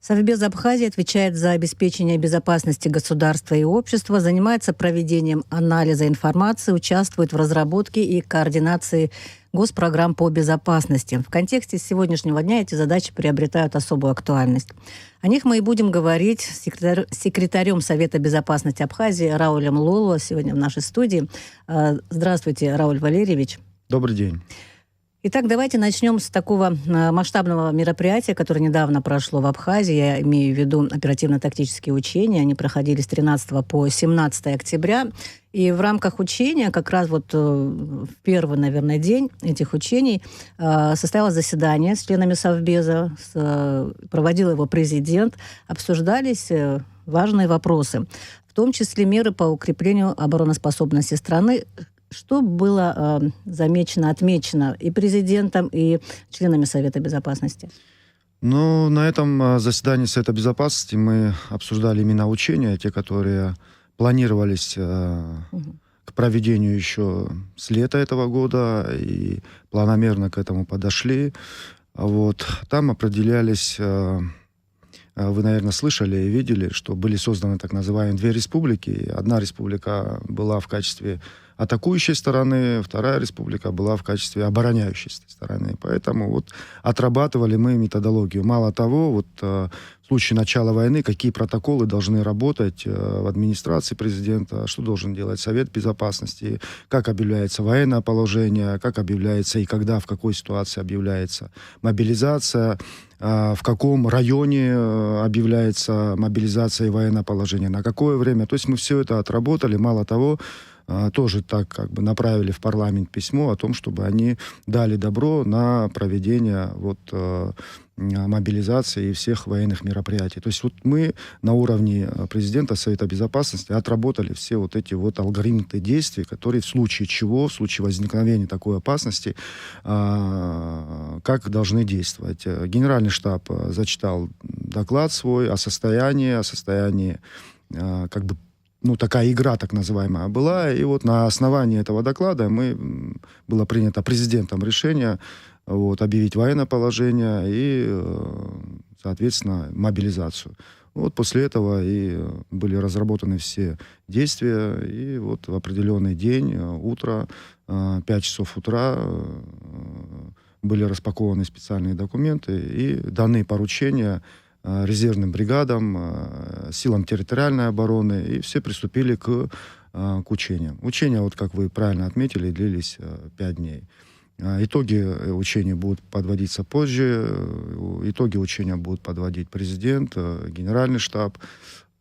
Совбез Абхазии отвечает за обеспечение безопасности государства и общества, занимается проведением анализа информации, участвует в разработке и координации госпрограмм по безопасности. В контексте сегодняшнего дня эти задачи приобретают особую актуальность. О них мы и будем говорить с секретарем Совета безопасности Абхазии Раулем Лоло сегодня в нашей студии. Здравствуйте, Рауль Валерьевич. Добрый день. Итак, давайте начнем с такого масштабного мероприятия, которое недавно прошло в Абхазии. Я имею в виду оперативно-тактические учения. Они проходили с 13 по 17 октября. И в рамках учения, как раз вот в первый, наверное, день этих учений состоялось заседание с членами Совбеза, проводил его президент. Обсуждались важные вопросы, в том числе меры по укреплению обороноспособности страны. Что было замечено, отмечено и президентом, и членами Совета безопасности? Ну, на этом заседании Совета безопасности мы обсуждали именно учения, те, которые планировались к проведению еще с лета этого года, и планомерно к этому подошли. Вот. Там определялись... Вы, наверное, слышали и видели, что были созданы так называемые две республики. Одна республика была в качестве атакующей стороны, вторая республика была в качестве обороняющей стороны. Поэтому вот отрабатывали мы методологию. Мало того, вот в случае начала войны, какие протоколы должны работать в администрации президента, что должен делать Совет безопасности, как объявляется военное положение, как объявляется и когда, в какой ситуации объявляется мобилизация, в каком районе объявляется мобилизация и военное положение, на какое время. То есть мы все это отработали. Мало того, тоже так как бы направили в парламент письмо о том, чтобы они дали добро на проведение вот, мобилизации и всех военных мероприятий. То есть вот мы на уровне президента Совета безопасности отработали все вот эти вот алгоритмы действий, которые в случае чего, в случае возникновения такой опасности, как должны действовать. Генеральный штаб зачитал доклад свой о состоянии как бы такая игра так называемая была. И вот на основании этого доклада было принято президентом решение объявить военное положение и, соответственно, мобилизацию. Вот после этого и были разработаны все действия. И вот в определенный день, утро, 5 часов утра, были распакованы специальные документы и даны поручения резервным бригадам, силам территориальной обороны, и все приступили к учениям. Учения, вот как вы правильно отметили, длились 5 дней. Итоги учений будут подводиться позже. Итоги учения будут подводить президент, генеральный штаб.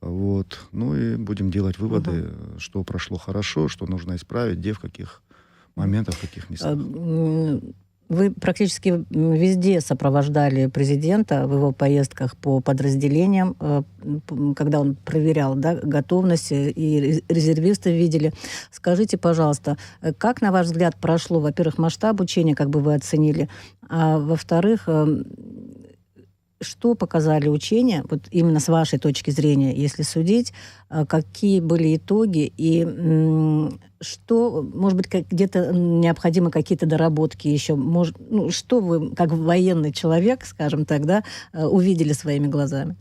Вот. Ну и будем делать выводы, что прошло хорошо, что нужно исправить, где, в каких моментах, в каких местах. Вы практически везде сопровождали президента в его поездках по подразделениям, когда он проверял, да, готовность, и резервисты видели. Скажите, пожалуйста, как, на ваш взгляд, прошло, во-первых, масштаб учения, как бы вы оценили, а во-вторых, что показали учения, вот именно с вашей точки зрения, если судить, какие были итоги и что, может быть, где-то необходимы какие-то доработки еще? Что вы, как военный человек, скажем так, да, увидели своими глазами?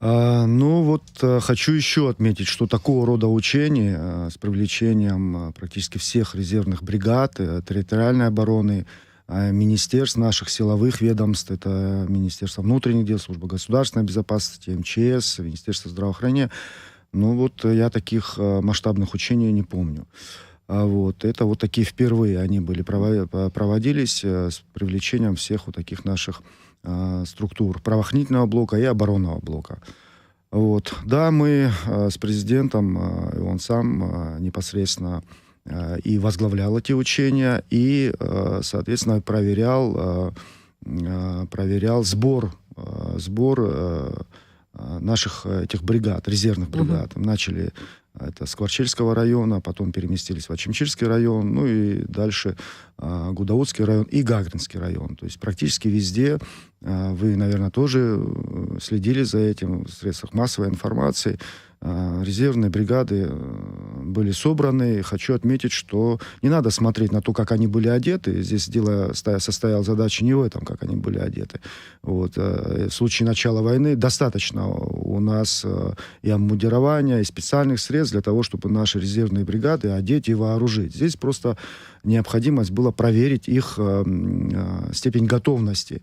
Хочу еще отметить, что такого рода учения с привлечением практически всех резервных бригад, территориальной обороны, министерств, наших силовых ведомств, это Министерство внутренних дел, Служба государственной безопасности, МЧС, Министерство здравоохранения. Я таких масштабных учений не помню. Это вот такие впервые они проводились с привлечением всех вот таких наших структур правоохранительного блока и оборонного блока. Да, мы с президентом, и он сам непосредственно и возглавлял эти учения, и, соответственно, проверял сбор наших этих бригад, резервных бригад. Начали это с Кварчельского района, потом переместились в Ачимчирский район, и дальше Гудаутский район и Гагринский район. То есть практически везде вы, наверное, тоже следили за этим в средствах массовой информации. Резервные бригады были собраны. Хочу отметить, что не надо смотреть на то, как они были одеты. Здесь дело состояла задача не в этом, как они были одеты. Вот. В случае начала войны достаточно у нас и обмундирования, и специальных средств для того, чтобы наши резервные бригады одеть и вооружить. Здесь просто необходимость была проверить их степень готовности.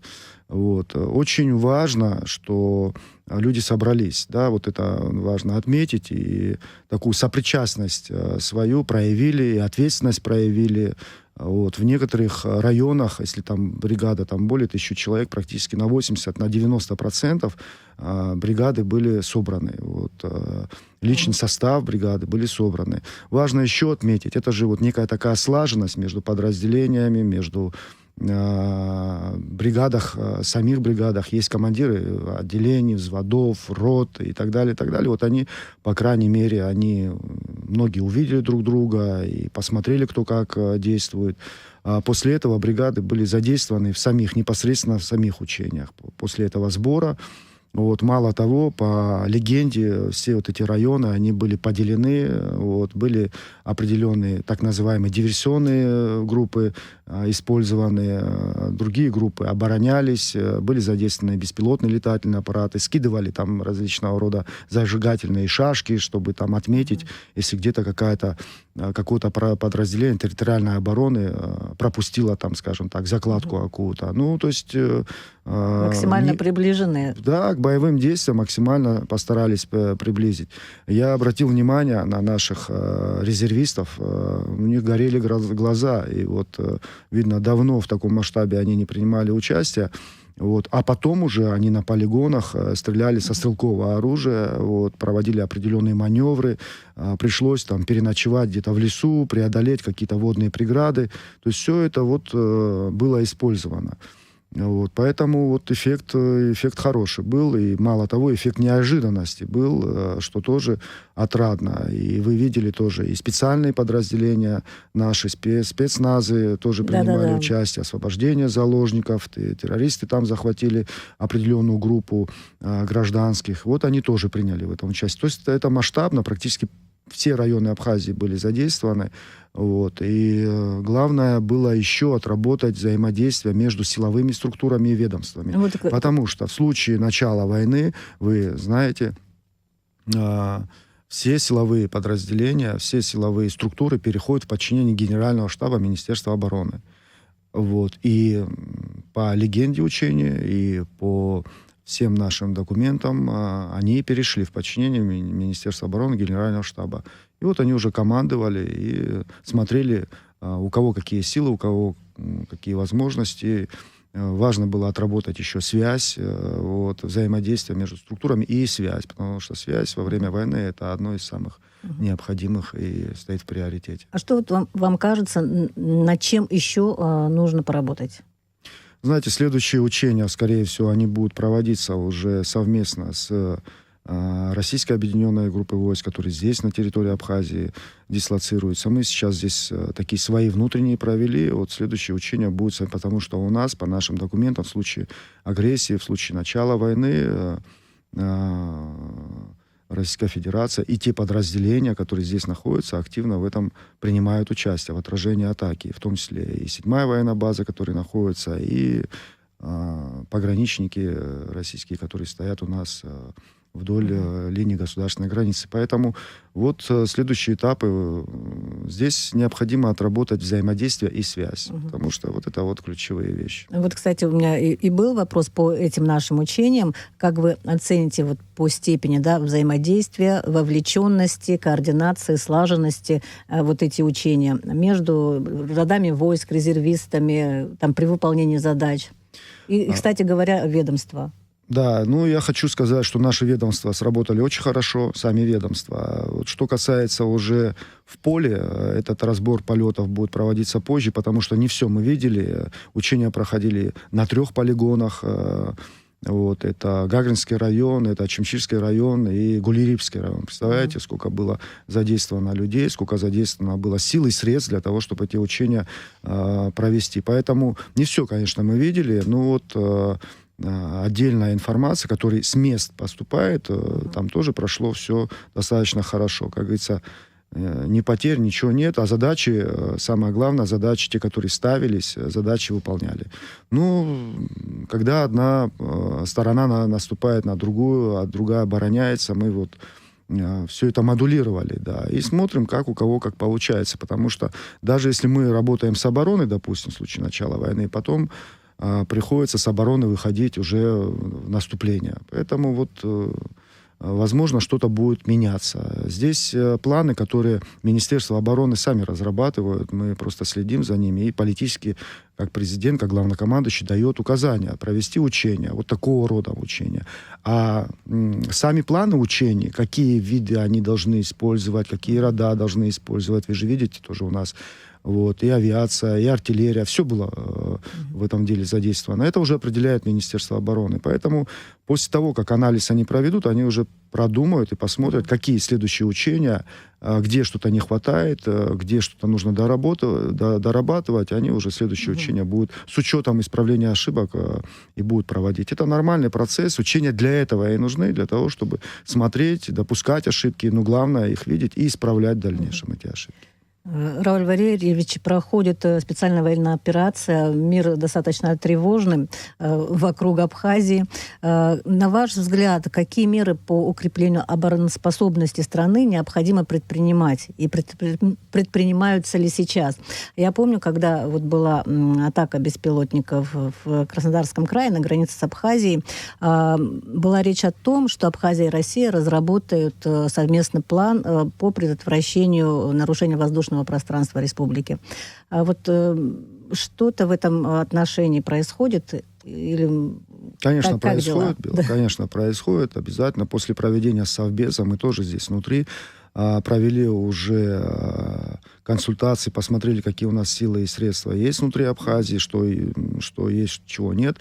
Вот. Очень важно, что люди собрались, да, вот это важно отметить, и такую сопричастность свою проявили, и ответственность проявили. Вот. В некоторых районах, если там бригада там более 1000 человек, практически на 80-90% бригады были собраны. Вот. Личный состав бригады были собраны. Важно еще отметить, это же вот некая такая слаженность между подразделениями, между бригадах, самих бригадах есть командиры отделений, взводов, рот и так далее, и так далее. Вот они, по крайней мере, многие увидели друг друга и посмотрели, кто как действует. После этого бригады были задействованы непосредственно в самих учениях. После этого сбора, вот, мало того, по легенде, все вот эти районы, они были поделены, вот, были определенные так называемые диверсионные группы использованы, другие группы оборонялись, были задействованы беспилотные летательные аппараты, скидывали там различного рода зажигательные шашки, чтобы там отметить, если где-то какое-то подразделение территориальной обороны пропустило там, скажем так, закладку какую-то. Ну, то есть... Максимально приближены. Да, к боевым действиям максимально постарались приблизить. Я обратил внимание на наших резервистов. У них горели глаза. И вот, видно, давно в таком масштабе они не принимали участие. Вот. А потом уже они на полигонах стреляли со стрелкового оружия, вот, проводили определенные маневры. Пришлось там переночевать где-то в лесу, преодолеть какие-то водные преграды. То есть все это вот было использовано. Вот, поэтому вот эффект хороший был, и мало того, эффект неожиданности был, что тоже отрадно. И вы видели тоже и специальные подразделения, наши спецназы тоже принимали участие, освобождение заложников, террористы там захватили определенную группу гражданских. Вот они тоже приняли в этом участие. То есть это масштабно, практически все районы Абхазии были задействованы. Вот. И главное было еще отработать взаимодействие между силовыми структурами и ведомствами. Вот. Потому что в случае начала войны, вы знаете, все силовые подразделения, все силовые структуры переходят в подчинение Генерального штаба Министерства обороны. Вот. И по легенде учения, и по всем нашим документам они перешли в подчинение Министерства обороны, Генерального штаба. И вот они уже командовали и смотрели, у кого какие силы, у кого какие возможности. Важно было отработать еще связь, вот, взаимодействие между структурами и связь, потому что связь во время войны — это одно из самых необходимых и стоит в приоритете. А что вот вам кажется, над чем еще нужно поработать? Знаете, следующие учения, скорее всего, они будут проводиться уже совместно с Российской объединенной группой войск, которые здесь, на территории Абхазии, дислоцируются. Мы сейчас здесь такие свои внутренние провели. Вот следующие учения будут, потому что у нас, по нашим документам, в случае агрессии, в случае начала войны, Российская Федерация и те подразделения, которые здесь находятся, активно в этом принимают участие, в отражении атаки. В том числе и 7-я военная база, которая находится, и пограничники российские, которые стоят у нас вдоль линии государственной границы. Поэтому вот следующие этапы. Здесь необходимо отработать взаимодействие и связь, потому что вот это вот ключевые вещи. Вот, кстати, у меня и был вопрос по этим нашим учениям. Как вы оцените вот по степени, да, взаимодействия, вовлеченности, координации, слаженности вот эти учения между родами войск, резервистами, там, при выполнении задач? И, кстати говоря, ведомства. Да, ну я хочу сказать, что наши ведомства сработали очень хорошо, сами ведомства. Вот что касается уже в поле, этот разбор полетов будет проводиться позже, потому что не все мы видели. Учения проходили на 3 полигонах. Вот, это Гагаринский район, это Ачимчирский район и Гулирипский район. Представляете, сколько было задействовано людей, сколько задействовано было сил и средств для того, чтобы эти учения провести. Поэтому не все, конечно, мы видели, но вот отдельная информация, которая с мест поступает, там тоже прошло все достаточно хорошо. Как говорится, ни потерь, ничего нет, а задачи, самое главное, задачи, те, которые ставились, задачи выполняли. Ну, когда одна сторона наступает на другую, а другая обороняется, мы вот все это модулировали, да, и смотрим, как у кого как получается, потому что даже если мы работаем с обороной, допустим, в случае начала войны, потом приходится с обороны выходить уже в наступление. Поэтому вот возможно, что-то будет меняться. Здесь планы, которые Министерство обороны сами разрабатывают, мы просто следим за ними, и политически, как президент, как главнокомандующий, дает указания провести учения, вот такого рода учения. А сами планы учений, какие виды они должны использовать, какие рода должны использовать, вы же видите, тоже у нас вот, и авиация, и артиллерия, все было в этом деле задействовано. Это уже определяет Министерство обороны. Поэтому после того, как анализ они проведут, они уже продумают и посмотрят, какие следующие учения, где что-то не хватает, где что-то нужно дорабатывать, они уже следующие учения будут с учетом исправления ошибок и будут проводить. Это нормальный процесс. Учения для этого и нужны, для того, чтобы смотреть, допускать ошибки, но главное их видеть и исправлять в дальнейшем эти ошибки. Рауль Валерьевич, проходит специальная военная операция, мир достаточно тревожный вокруг Абхазии. На ваш взгляд, какие меры по укреплению обороноспособности страны необходимо предпринимать и предпринимаются ли сейчас? Я помню, когда вот была атака беспилотников в Краснодарском крае на границе с Абхазией, была речь о том, что Абхазия и Россия разработают совместный план по предотвращению нарушения воздушного пространства республики. А вот что-то в этом отношении происходит? Или конечно, происходит, да. Конечно, происходит. Обязательно после проведения совбеза мы тоже здесь внутри провели уже консультации, посмотрели, какие у нас силы и средства есть внутри Абхазии, что есть, чего нет.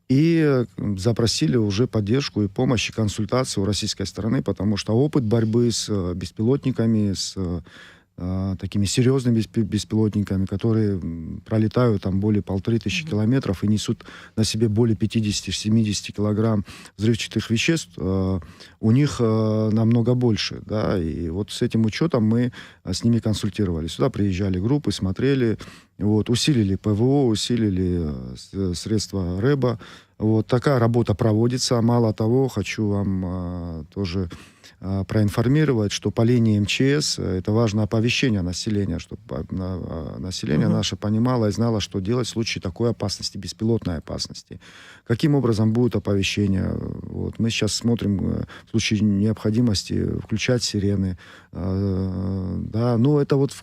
И запросили уже поддержку и помощь, и консультацию у российской стороны, потому что опыт борьбы с беспилотниками, с такими серьезными беспилотниками, которые пролетают там более 1500 километров и несут на себе более 50-70 килограмм взрывчатых веществ, у них намного больше, да, и вот с этим учетом мы с ними консультировались. Сюда приезжали группы, смотрели, вот, усилили ПВО, усилили средства РЭБа. Вот такая работа проводится. Мало того, хочу вам тоже проинформировать, что по линии МЧС это важно оповещение населения, чтобы население наше понимало и знало, что делать в случае такой опасности, беспилотной опасности. Каким образом будет оповещение? Вот. Мы сейчас смотрим в случае необходимости включать сирены. Да, но это вот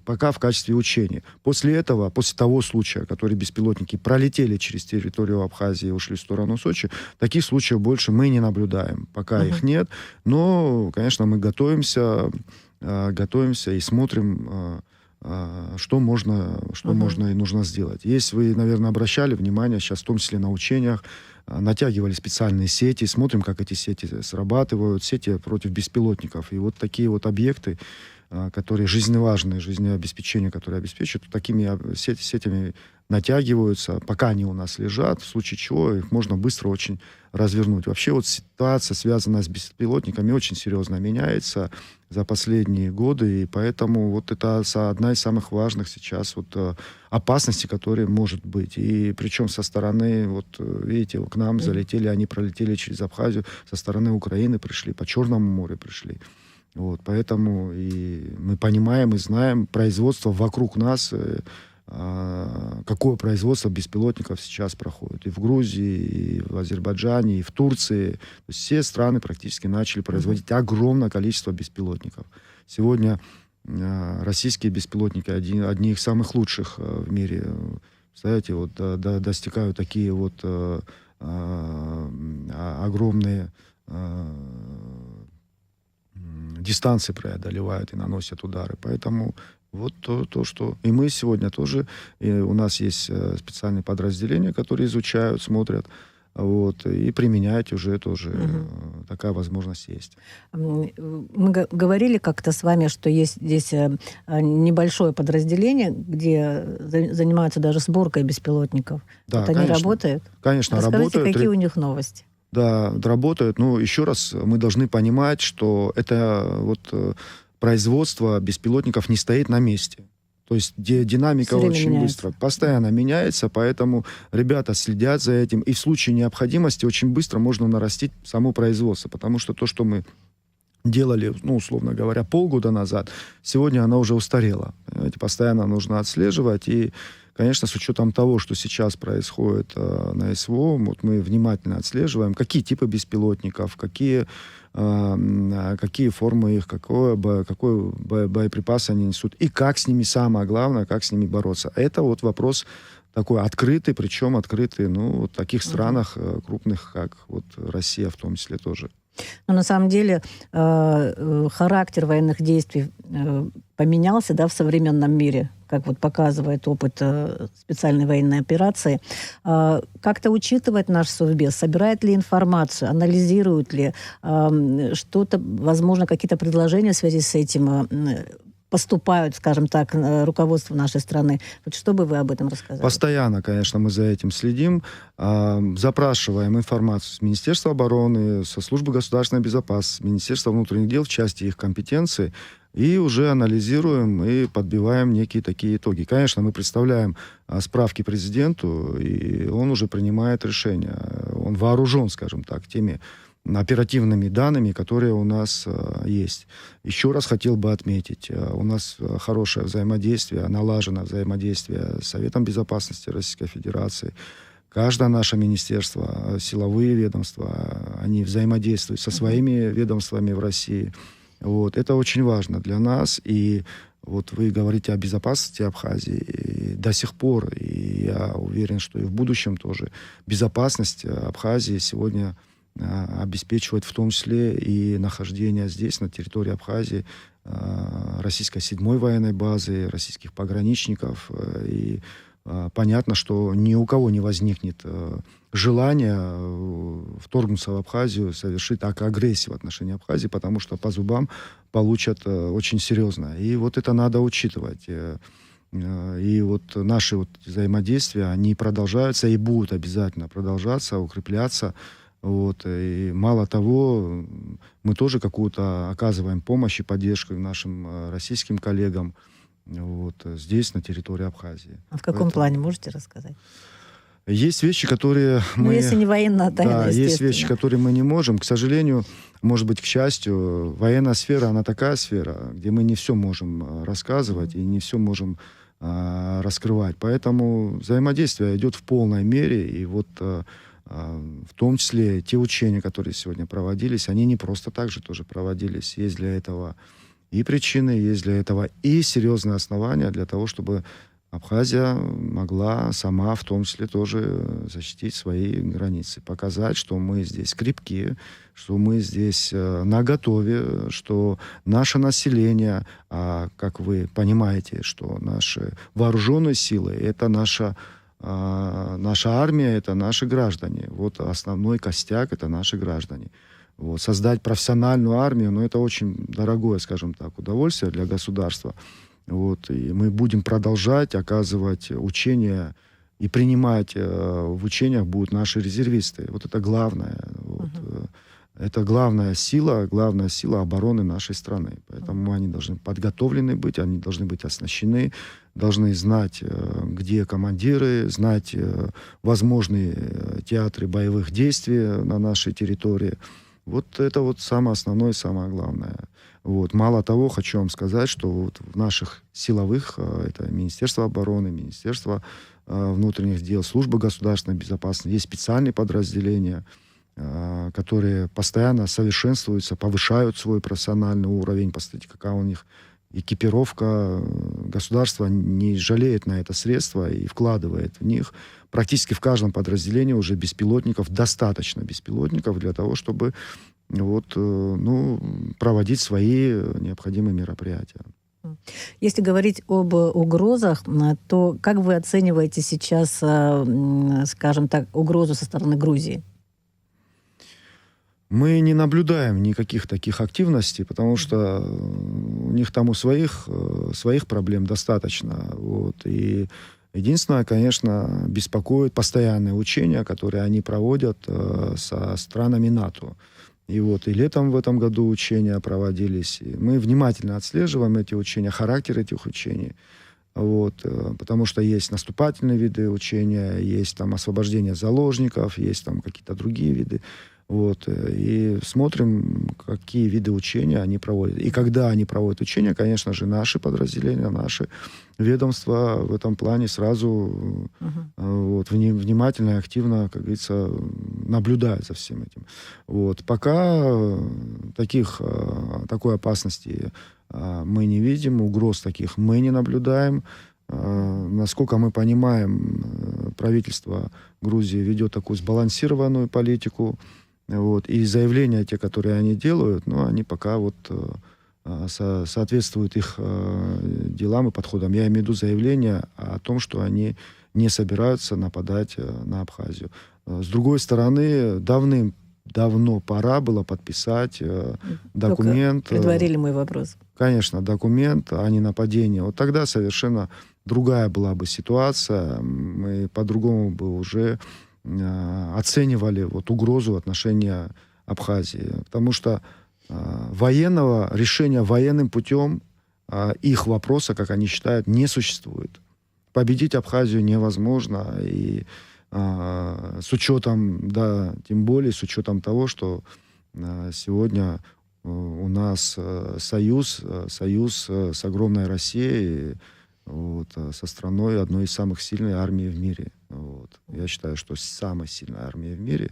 пока в качестве учения. После этого, после того случая, который беспилотники пролетели через территорию Абхазии и ушли в сторону Сочи, таких случаев больше мы не наблюдаем. Пока их нет. Но, конечно, мы готовимся и смотрим, что можно и нужно сделать. Если вы, наверное, обращали внимание, сейчас в том числе на учениях, натягивали специальные сети, смотрим, как эти сети срабатывают, сети против беспилотников. И вот такие вот объекты, которые жизненно жизнеобеспечение, которые обеспечивают, такими сетями натягиваются, пока они у нас лежат, в случае чего их можно быстро очень развернуть. Вообще вот ситуация, связанная с беспилотниками, очень серьезно меняется за последние годы, и поэтому вот это одна из самых важных сейчас вот опасностей, которая может быть. И причем со стороны, вот видите, к нам залетели, они пролетели через Абхазию, со стороны Украины пришли, по Черному морю пришли. Вот, поэтому и мы понимаем и знаем производство вокруг нас, какое производство беспилотников сейчас проходит. И в Грузии, и в Азербайджане, и в Турции. То есть все страны практически начали производить огромное количество беспилотников. Сегодня российские беспилотники одни из самых лучших в мире. Представляете, вот достигают такие вот огромные дистанции преодолевают и наносят удары. Поэтому вот то, что... И мы сегодня тоже... И у нас есть специальные подразделения, которые изучают, смотрят, вот, и применять уже тоже такая возможность есть. Мы говорили как-то с вами, что есть здесь небольшое подразделение, где занимаются даже сборкой беспилотников. Да, вот они конечно, работают? Конечно, Расскажите, работают. какие у них новости? Да, работают. Но еще раз мы должны понимать, что это производство беспилотников не стоит на месте. То есть динамика очень меняется. быстро, постоянно меняется, поэтому ребята следят за этим. И в случае необходимости очень быстро можно нарастить само производство. Потому что то, что мы делали, условно говоря, полгода назад, сегодня оно уже устарело. Понимаете, постоянно нужно отслеживать. И, конечно, с учетом того, что сейчас происходит на СВО, мы внимательно отслеживаем, какие типы беспилотников, какие формы их, какой боеприпасы они несут, и как с ними, самое главное, как с ними бороться. Это вопрос такой открытый, причем открытый, в таких странах крупных, как Россия в том числе тоже. Но на самом деле характер военных действий поменялся, в современном мире, как показывает опыт специальной военной операции. Как-то учитывает наш Совбез, собирает ли информацию, анализирует ли что-то, возможно, какие-то предложения в связи с этим поступают, скажем так, руководству нашей страны. Что бы вы об этом рассказали? Постоянно, конечно, мы за этим следим. Запрашиваем информацию с Министерства обороны, со службы государственной безопасности, Министерства внутренних дел в части их компетенций, и уже анализируем и подбиваем некие такие итоги. Конечно, мы представляем справки президенту, и он уже принимает решения. Он вооружен, скажем так, теми оперативными данными, которые у нас есть. Еще раз хотел бы отметить, у нас хорошее взаимодействие, налажено взаимодействие с Советом Безопасности Российской Федерации. Каждое наше министерство, силовые ведомства, они взаимодействуют со своими ведомствами в России. Это очень важно для нас. И вы говорите о безопасности Абхазии. И до сих пор, и я уверен, что и в будущем тоже, безопасность Абхазии сегодня обеспечивает в том числе и нахождение здесь, на территории Абхазии, российской 7-й военной базы, российских пограничников. И понятно, что ни у кого не возникнет желания вторгнуться в Абхазию, совершить агрессию в отношении Абхазии, потому что по зубам получат очень серьезно. И это надо учитывать. И наши взаимодействия, они продолжаются и будут обязательно продолжаться, укрепляться. И мало того, мы тоже какую-то оказываем помощь и поддержку нашим российским коллегам здесь, на территории Абхазии. А в каком плане, можете рассказать? Есть вещи, которые мы... если не военная тайна, есть вещи, которые мы не можем. К сожалению, может быть, к счастью, военная сфера, она такая сфера, где мы не все можем рассказывать и не все можем раскрывать. Поэтому взаимодействие идет в полной мере. И в том числе те учения, которые сегодня проводились, они не просто так же тоже проводились. Есть для этого и причины, есть для этого и серьезные основания для того, чтобы Абхазия могла сама в том числе тоже защитить свои границы, показать, что мы здесь крепкие, что мы здесь наготове, что наше население, как вы понимаете, что наши вооруженные силы — это наша армия, это наши граждане. Основной костяк — это наши граждане. Создать профессиональную армию, это очень дорогое, скажем так, удовольствие для государства. И мы будем продолжать оказывать учения, и принимать в учениях будут наши резервисты. Это главное. Это главная сила обороны нашей страны. Поэтому они должны подготовлены быть, они должны быть оснащены, должны знать, где командиры, знать возможные театры боевых действий на нашей территории. Это самое основное и самое главное. Мало того, хочу вам сказать, что в наших силовых, это Министерство обороны, Министерство внутренних дел, Служба государственной безопасности, есть специальные подразделения, которые постоянно совершенствуются, повышают свой профессиональный уровень. Посмотрите, какая у них экипировка. Государство не жалеет на это средства и вкладывает в них. Практически в каждом подразделении уже достаточно беспилотников для того, чтобы проводить свои необходимые мероприятия. Если говорить об угрозах, то как вы оцениваете сейчас, скажем так, угрозу со стороны Грузии? Мы не наблюдаем никаких таких активностей, потому что у них там у своих проблем достаточно. Вот. И единственное, конечно, беспокоит постоянные учения, которые они проводят со странами НАТО. И вот и летом в этом году учения проводились. И мы внимательно отслеживаем эти учения, характер этих учений. Вот, потому что есть наступательные виды учения, есть там освобождение заложников, есть там какие-то другие виды. Вот, и смотрим, какие виды учения они проводят. И когда они проводят учения, конечно же, наши подразделения, наши ведомства в этом плане сразу вот, внимательно и активно, как говорится, наблюдают за всем этим. Вот. Пока такой опасности мы не видим, угроз таких мы не наблюдаем. Насколько мы понимаем, правительство Грузии ведет такую сбалансированную политику. Вот. И заявления, те, которые они делают, они пока вот соответствуют их делам и подходам. Я имею в виду заявления о том, что они не собираются нападать на Абхазию. С другой стороны, давным-давно пора было подписать документ. Только предварили мой вопрос. Конечно, документ о ненападении. Вот тогда совершенно другая была бы ситуация. Мы по-другому бы уже оценивали вот угрозу отношения Абхазии. Потому что решения военным путем их вопроса, как они считают, не существует. Победить Абхазию невозможно. И с учетом, тем более с учетом того, что сегодня у нас союз с огромной Россией, вот, со страной одной из самых сильных армий в мире. Вот. Я считаю, что самая сильная армия в мире.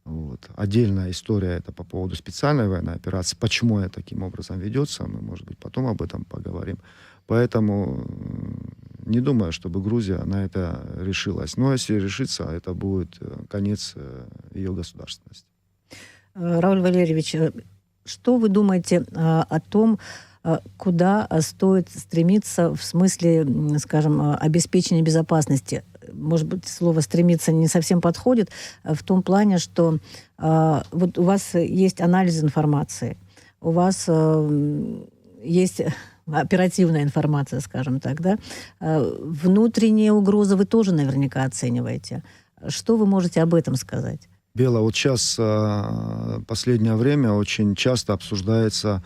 Вот. Отдельная история это по поводу специальной военной операции. Почему это таким образом ведется, мы, может быть, потом об этом поговорим. Поэтому не думаю, чтобы Грузия на это решилась. Но если решится, это будет конец ее государственности. Рауль Валерьевич, что вы думаете о том, куда стоит стремиться в смысле, скажем, обеспечения безопасности? Может быть, слово «стремиться» не совсем подходит, в том плане, что вот у вас есть анализ информации, у вас есть оперативная информация, скажем так, да? Внутренние угрозы вы тоже наверняка оцениваете. Что вы можете об этом сказать? Бела, вот сейчас последнее время очень часто обсуждается,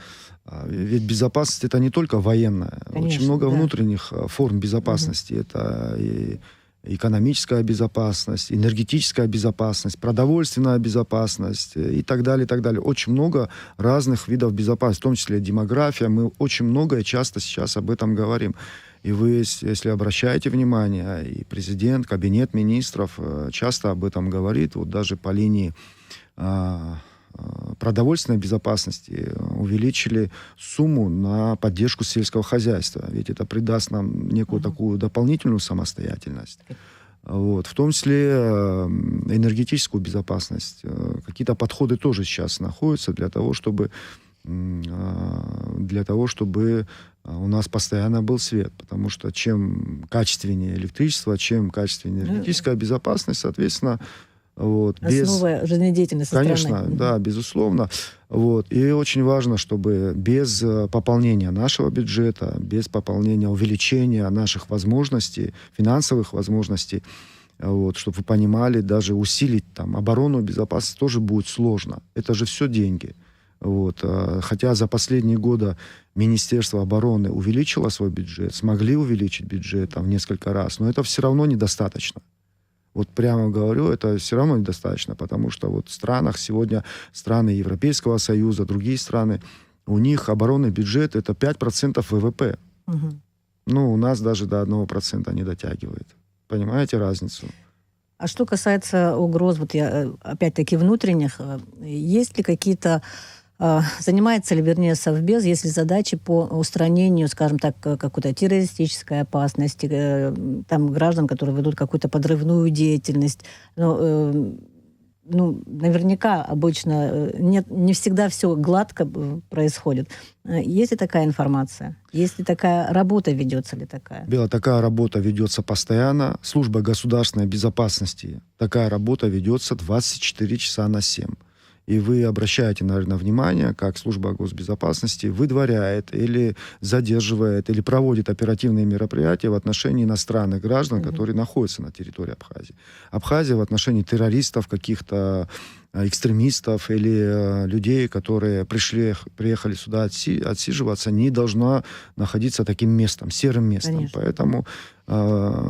ведь безопасность это не только военная, конечно, очень много внутренних форм безопасности. Это и экономическая безопасность, энергетическая безопасность, продовольственная безопасность и так далее, и так далее. Очень много разных видов безопасности, в том числе демография. Мы очень много и часто сейчас об этом говорим. И вы, если обращаете внимание, и президент, кабинет министров часто об этом говорит, вот даже по линии продовольственной безопасности увеличили сумму на поддержку сельского хозяйства. Ведь это придаст нам некую такую дополнительную самостоятельность. Вот. В том числе энергетическую безопасность. Какие-то подходы тоже сейчас находятся для того, чтобы у нас постоянно был свет. Потому что чем качественнее электричество, чем качественнее энергетическая безопасность, соответственно, вот, основа жизнедеятельности страны. Конечно, да, безусловно. Вот. И очень важно, чтобы без пополнения нашего бюджета, без пополнения, увеличения наших возможностей, финансовых возможностей, вот, чтобы вы понимали, даже усилить там оборону и безопасность тоже будет сложно. Это же все деньги. Вот. Хотя за последние годы Министерство обороны увеличило свой бюджет, смогли увеличить бюджет там, в несколько раз, но это все равно недостаточно. Вот прямо говорю, это все равно недостаточно, потому что вот в странах сегодня, страны Европейского Союза, другие страны, у них оборонный бюджет это 5% ВВП. У нас даже до 1% не дотягивает. Понимаете разницу? А что касается угроз, вот я опять-таки внутренних, есть ли какие-то занимается ли, вернее, Совбез, есть ли задачи по устранению, скажем так, какой-то террористической опасности, там, граждан, которые ведут какую-то подрывную деятельность? наверняка обычно не всегда все гладко происходит. Есть ли такая информация? Есть ли такая работа, ведется ли такая? Бела, такая работа ведется постоянно. Служба государственной безопасности, такая работа ведется 24 часа на 7. И вы обращаете, наверное, внимание, как служба госбезопасности выдворяет или задерживает, или проводит оперативные мероприятия в отношении иностранных граждан, которые находятся на территории Абхазии. Абхазия в отношении террористов, каких-то экстремистов или людей, которые приехали сюда отсиживаться, не должна находиться таким местом, серым местом. Конечно. Поэтому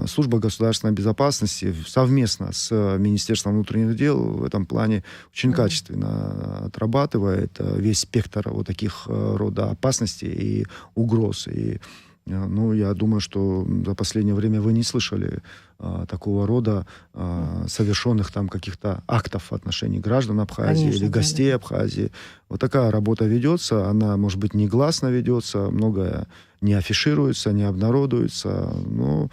служба государственной безопасности совместно с Министерством внутренних дел в этом плане очень качественно отрабатывает весь спектр вот таких рода опасностей и угроз. И я думаю, что за последнее время вы не слышали такого рода совершенных там каких-то актов в отношении граждан Абхазии, конечно, или гостей Абхазии. Вот такая работа ведется, она, может быть, негласно ведется, многое не афишируется, не обнародуется, но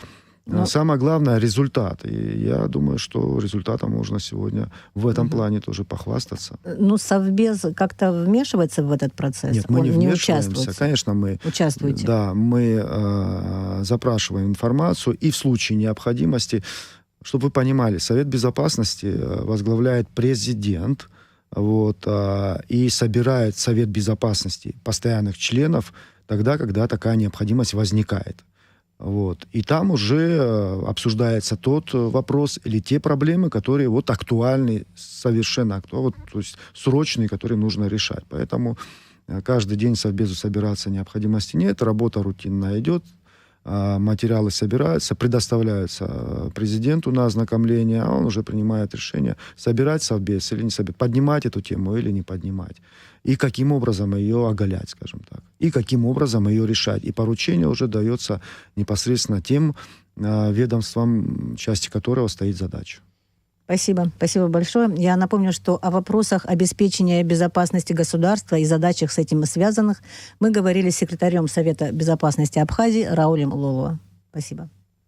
самое главное — результат. И я думаю, что результатом можно сегодня в этом плане тоже похвастаться. Совбез как-то вмешивается в этот процесс? Нет, мы не вмешиваемся. Участвует? Конечно, мы... Участвуете? Да, мы запрашиваем информацию, и в случае необходимости, чтобы вы понимали, Совет Безопасности возглавляет президент, и собирает Совет Безопасности постоянных членов тогда, когда такая необходимость возникает. И там уже обсуждается тот вопрос или те проблемы, которые актуальны, совершенно актуальны, то есть срочные, которые нужно решать. Поэтому каждый день Совбезу собираться необходимости нет, работа рутинно идет, материалы собираются, предоставляются президенту на ознакомление, а он уже принимает решение, собирать Совбез или не собирать, поднимать эту тему или не поднимать. И каким образом ее оголять, скажем так. И каким образом ее решать. И поручение уже дается непосредственно тем ведомствам, части которого стоит задача. Спасибо. Спасибо большое. Я напомню, что о вопросах обеспечения безопасности государства и задачах с этим связанных мы говорили с секретарем Совета безопасности Абхазии Раулем Лолуа. Спасибо.